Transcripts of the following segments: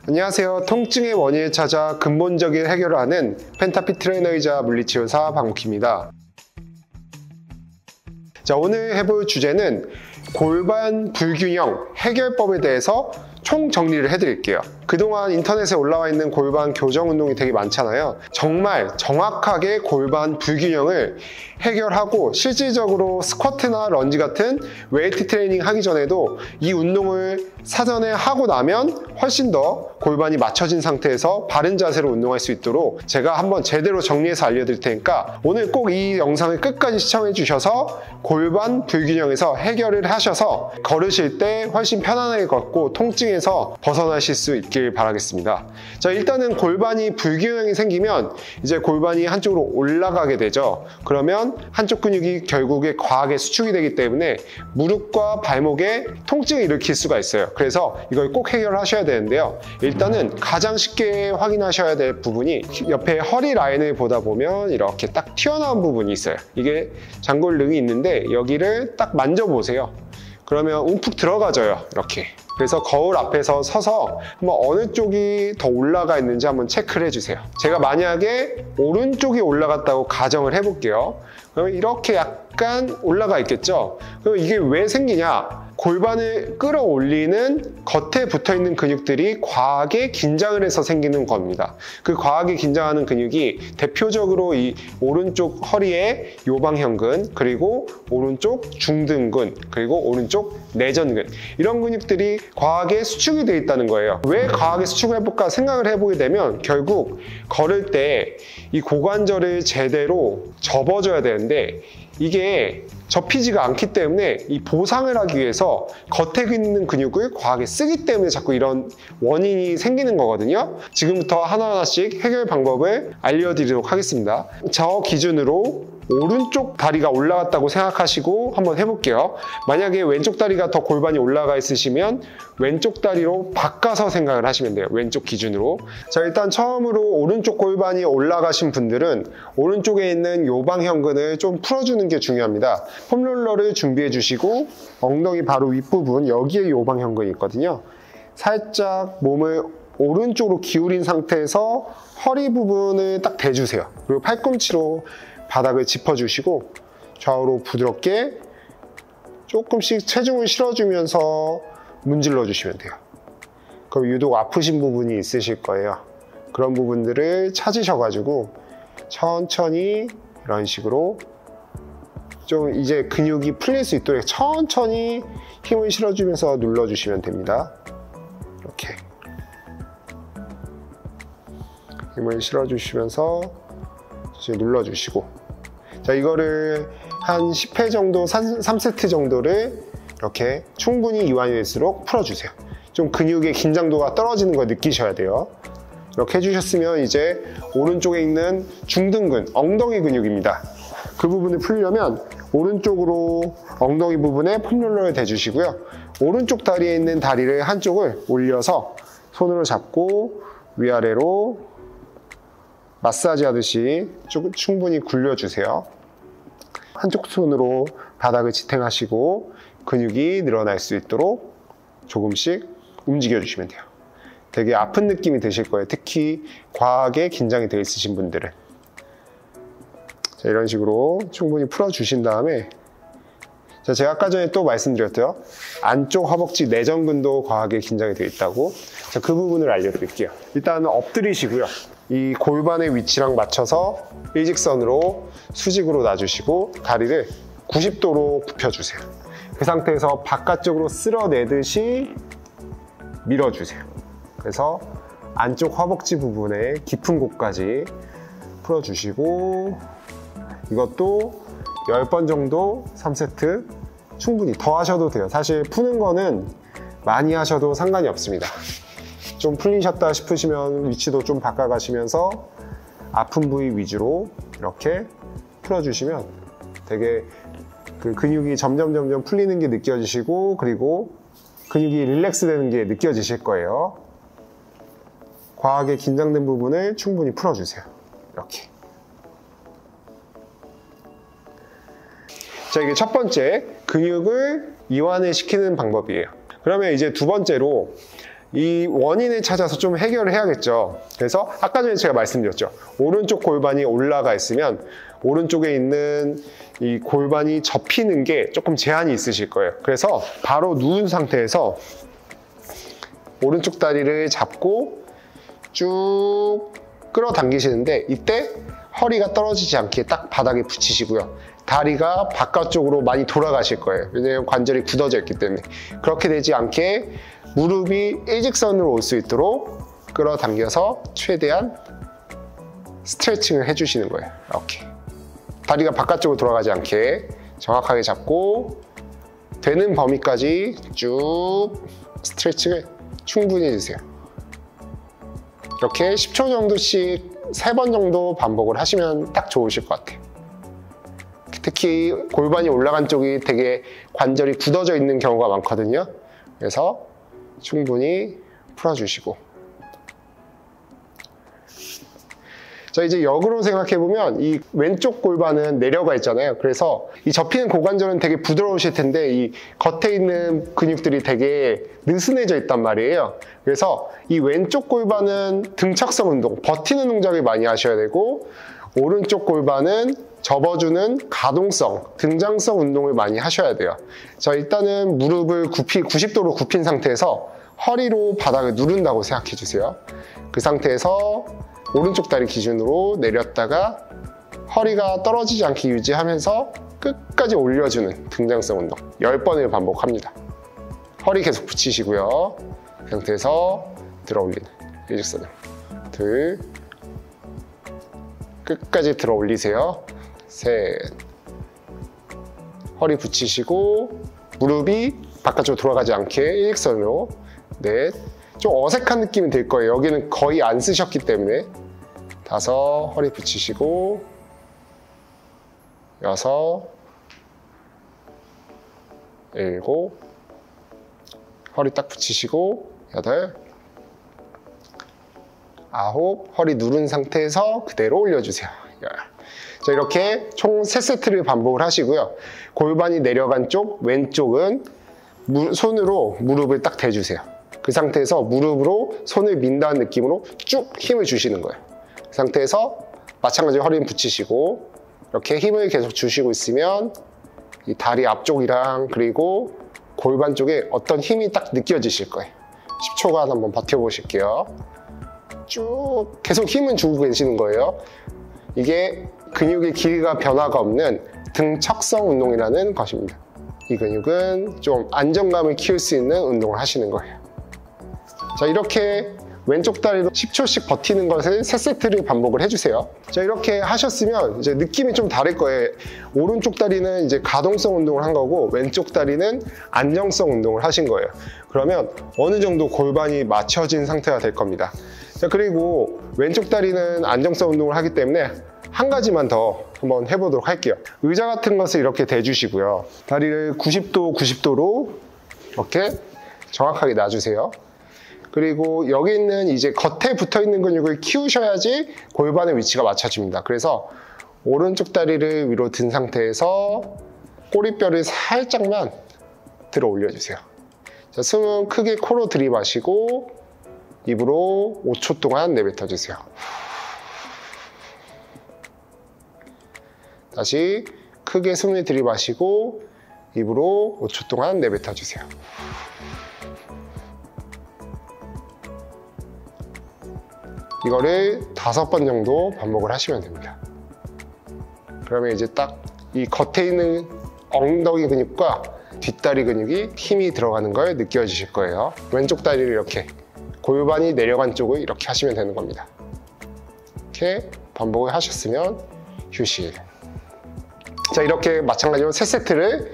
안녕하세요. 통증의 원인을 찾아 근본적인 해결을 하는 펜타피 트레이너이자 물리치료사 박묵희입니다. 자, 오늘 해볼 주제는 골반 불균형 해결법에 대해서 총 정리를 해드릴게요. 그동안 인터넷에 올라와 있는 골반 교정 운동이 되게 많잖아요. 정말 정확하게 골반 불균형을 해결하고 실질적으로 스쿼트나 런지 같은 웨이트 트레이닝 하기 전에도 이 운동을 사전에 하고 나면 훨씬 더 골반이 맞춰진 상태에서 바른 자세로 운동할 수 있도록 제가 한번 제대로 정리해서 알려드릴 테니까 오늘 꼭 이 영상을 끝까지 시청해 주셔서 골반 불균형에서 해결을 하셔서 걸으실 때 훨씬 편안하게 걷고 통증에서 벗어나실 수 있길 바라겠습니다. 자, 일단은 골반이 불균형이 생기면 이제 골반이 한쪽으로 올라가게 되죠. 그러면 한쪽 근육이 결국에 과하게 수축이 되기 때문에 무릎과 발목에 통증을 일으킬 수가 있어요. 그래서 이걸 꼭 해결하셔야 되는데요. 일단은 가장 쉽게 확인하셔야 될 부분이 옆에 허리 라인을 보다 보면 이렇게 딱 튀어나온 부분이 있어요. 이게 장골릉이 있는데 여기를 딱 만져보세요. 그러면 움푹 들어가져요. 이렇게. 그래서 거울 앞에서 서서 한번 어느 쪽이 더 올라가 있는지 한번 체크를 해주세요. 제가 만약에 오른쪽이 올라갔다고 가정을 해볼게요. 그러면 이렇게 약간 올라가 있겠죠? 그럼 이게 왜 생기냐? 골반을 끌어올리는 겉에 붙어있는 근육들이 과하게 긴장을 해서 생기는 겁니다. 그 과하게 긴장하는 근육이 대표적으로 이 오른쪽 허리의 요방형근, 그리고 오른쪽 중등근, 그리고 오른쪽 내전근, 이런 근육들이 과하게 수축이 되어 있다는 거예요. 왜 과하게 수축을 해볼까 생각을 해보게 되면 결국 걸을 때 이 고관절을 제대로 접어줘야 되는데 이게 접히지가 않기 때문에 이 보상을 하기 위해서 겉에 있는 근육을 과하게 쓰기 때문에 자꾸 이런 원인이 생기는 거거든요. 지금부터 하나하나씩 해결 방법을 알려드리도록 하겠습니다. 저 기준으로 오른쪽 다리가 올라갔다고 생각하시고 한번 해볼게요. 만약에 왼쪽 다리가 더 골반이 올라가 있으시면 왼쪽 다리로 바꿔서 생각을 하시면 돼요. 왼쪽 기준으로. 자, 일단 처음으로 오른쪽 골반이 올라가신 분들은 오른쪽에 있는 요방형근을 좀 풀어주는 게 중요합니다. 폼롤러를 준비해 주시고 엉덩이 바로 윗부분, 여기에 요방형근이 있거든요. 살짝 몸을 오른쪽으로 기울인 상태에서 허리 부분을 딱 대주세요. 그리고 팔꿈치로 바닥을 짚어주시고 좌우로 부드럽게 조금씩 체중을 실어주면서 문질러 주시면 돼요. 그럼 유독 아프신 부분이 있으실 거예요. 그런 부분들을 찾으셔가지고 천천히 이런 식으로 좀 이제 근육이 풀릴 수 있도록 천천히 힘을 실어주면서 눌러주시면 됩니다. 이렇게 힘을 실어주시면서 눌러주시고, 자, 이거를 한 10회 정도, 3세트 정도를 이렇게 충분히 이완이 될수록 풀어주세요. 좀 근육의 긴장도가 떨어지는 걸 느끼셔야 돼요. 이렇게 해주셨으면 이제 오른쪽에 있는 중등근, 엉덩이 근육입니다. 그 부분을 풀려면 오른쪽으로 엉덩이 부분에 폼롤러를 대주시고요. 오른쪽 다리에 있는 다리를 한쪽을 올려서 손으로 잡고 위아래로 마사지 하듯이 충분히 굴려주세요. 한쪽 손으로 바닥을 지탱하시고 근육이 늘어날 수 있도록 조금씩 움직여주시면 돼요. 되게 아픈 느낌이 드실 거예요. 특히 과하게 긴장이 되어 있으신 분들은. 자, 이런 식으로 충분히 풀어주신 다음에, 자, 제가 아까 전에 또 말씀드렸죠. 안쪽 허벅지 내전근도 과하게 긴장이 되어 있다고. 자, 그 부분을 알려드릴게요. 일단은 엎드리시고요. 이 골반의 위치랑 맞춰서 일직선으로 수직으로 놔주시고 다리를 90도로 굽혀주세요. 그 상태에서 바깥쪽으로 쓸어내듯이 밀어주세요. 그래서 안쪽 허벅지 부분에 깊은 곳까지 풀어주시고, 이것도 10번 정도 3세트 충분히 더 하셔도 돼요. 사실 푸는 거는 많이 하셔도 상관이 없습니다. 좀 풀리셨다 싶으시면 위치도 좀 바꿔가시면서 아픈 부위 위주로 이렇게 풀어주시면 되게 그 근육이 점점 풀리는 게 느껴지시고, 그리고 근육이 릴렉스 되는 게 느껴지실 거예요. 과하게 긴장된 부분을 충분히 풀어주세요. 이렇게. 자, 이게 첫 번째 근육을 이완을 시키는 방법이에요. 그러면 이제 두 번째로 이 원인을 찾아서 좀 해결을 해야겠죠. 그래서 아까 전에 제가 말씀드렸죠. 오른쪽 골반이 올라가 있으면 오른쪽에 있는 이 골반이 접히는 게 조금 제한이 있으실 거예요. 그래서 바로 누운 상태에서 오른쪽 다리를 잡고 쭉 끌어당기시는데, 이때 허리가 떨어지지 않게 딱 바닥에 붙이시고요. 다리가 바깥쪽으로 많이 돌아가실 거예요. 왜냐하면 관절이 굳어져 있기 때문에. 그렇게 되지 않게 무릎이 일직선으로 올 수 있도록 끌어당겨서 최대한 스트레칭을 해주시는 거예요. 이렇게 다리가 바깥쪽으로 돌아가지 않게 정확하게 잡고 되는 범위까지 쭉 스트레칭을 충분히 해주세요. 이렇게 10초 정도씩 3번 정도 반복을 하시면 딱 좋으실 것 같아요. 특히 골반이 올라간 쪽이 되게 관절이 굳어져 있는 경우가 많거든요. 그래서 충분히 풀어주시고. 자, 이제 역으로 생각해보면 이 왼쪽 골반은 내려가 있잖아요. 그래서 이 접히는 고관절은 되게 부드러우실 텐데 이 겉에 있는 근육들이 되게 느슨해져 있단 말이에요. 그래서 이 왼쪽 골반은 등척성 운동, 버티는 동작을 많이 하셔야 되고, 오른쪽 골반은 접어주는 가동성, 등장성 운동을 많이 하셔야 돼요. 자, 일단은 무릎을 90도로 굽힌 상태에서 허리로 바닥을 누른다고 생각해 주세요. 그 상태에서 오른쪽 다리 기준으로 내렸다가 허리가 떨어지지 않게 유지하면서 끝까지 올려주는 등장성 운동 10번을 반복합니다. 허리 계속 붙이시고요. 그 상태에서 들어 올리는 일직선으로 둘, 끝까지 들어 올리세요. 셋, 허리 붙이시고 무릎이 바깥쪽으로 돌아가지 않게 일직선으로 넷, 좀 어색한 느낌이 들 거예요. 여기는 거의 안 쓰셨기 때문에. 다섯, 허리 붙이시고 여섯, 일곱, 허리 딱 붙이시고 여덟, 아홉, 허리 누른 상태에서 그대로 올려주세요. 자, 이렇게 총 3세트를 반복을 하시고요. 골반이 내려간 쪽 왼쪽은 손으로 무릎을 딱 대주세요. 그 상태에서 무릎으로 손을 민다는 느낌으로 쭉 힘을 주시는 거예요. 그 상태에서 마찬가지로 허리는 붙이시고 이렇게 힘을 계속 주시고 있으면 이 다리 앞쪽이랑 그리고 골반 쪽에 어떤 힘이 딱 느껴지실 거예요. 10초간 한번 버텨보실게요. 쭉 계속 힘은 주고 계시는 거예요. 이게 근육의 길이가 변화가 없는 등척성 운동이라는 것입니다. 이 근육은 좀 안정감을 키울 수 있는 운동을 하시는 거예요. 자, 이렇게 왼쪽 다리로 10초씩 버티는 것을 3세트를 반복을 해주세요. 자, 이렇게 하셨으면 이제 느낌이 좀 다를 거예요. 오른쪽 다리는 이제 가동성 운동을 한 거고 왼쪽 다리는 안정성 운동을 하신 거예요. 그러면 어느 정도 골반이 맞춰진 상태가 될 겁니다. 자, 그리고 왼쪽 다리는 안정성 운동을 하기 때문에 한 가지만 더 한번 해보도록 할게요. 의자 같은 것을 이렇게 대주시고요. 다리를 90도로 이렇게 정확하게 놔주세요. 그리고 여기 있는 이제 겉에 붙어 있는 근육을 키우셔야지 골반의 위치가 맞춰집니다. 그래서 오른쪽 다리를 위로 든 상태에서 꼬리뼈를 살짝만 들어 올려주세요. 자, 숨은 크게 코로 들이마시고 입으로 5초 동안 내뱉어주세요. 다시 크게 숨을 들이마시고 입으로 5초 동안 내뱉어주세요. 이거를 5번 정도 반복을 하시면 됩니다. 그러면 이제 딱 이 겉에 있는 엉덩이 근육과 뒷다리 근육이 힘이 들어가는 걸 느껴지실 거예요. 왼쪽 다리를 이렇게 골반이 내려간 쪽을 이렇게 하시면 되는 겁니다. 이렇게 반복을 하셨으면 휴식. 자, 이렇게 마찬가지로 3세트를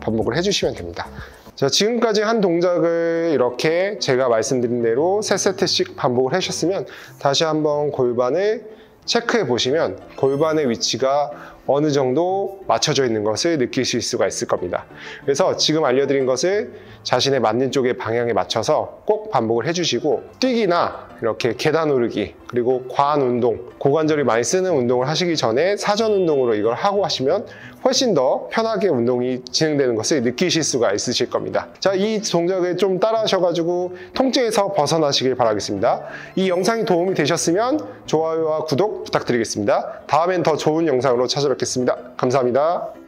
반복을 해주시면 됩니다. 자, 지금까지 한 동작을 이렇게 제가 말씀드린 대로 3세트씩 반복을 하셨으면 다시 한번 골반을 체크해 보시면 골반의 위치가 어느 정도 맞춰져 있는 것을 느끼실 수가 있을 겁니다. 그래서 지금 알려드린 것을 자신의 맞는 쪽의 방향에 맞춰서 꼭 반복을 해주시고, 뛰기나 이렇게 계단 오르기, 그리고 과한 운동, 고관절이 많이 쓰는 운동을 하시기 전에 사전 운동으로 이걸 하고 하시면 훨씬 더 편하게 운동이 진행되는 것을 느끼실 수가 있으실 겁니다. 자, 이 동작을 좀 따라 하셔가지고 통증에서 벗어나시길 바라겠습니다. 이 영상이 도움이 되셨으면 좋아요와 구독 부탁드리겠습니다. 다음엔 더 좋은 영상으로 찾아뵙겠습니다. 감사합니다.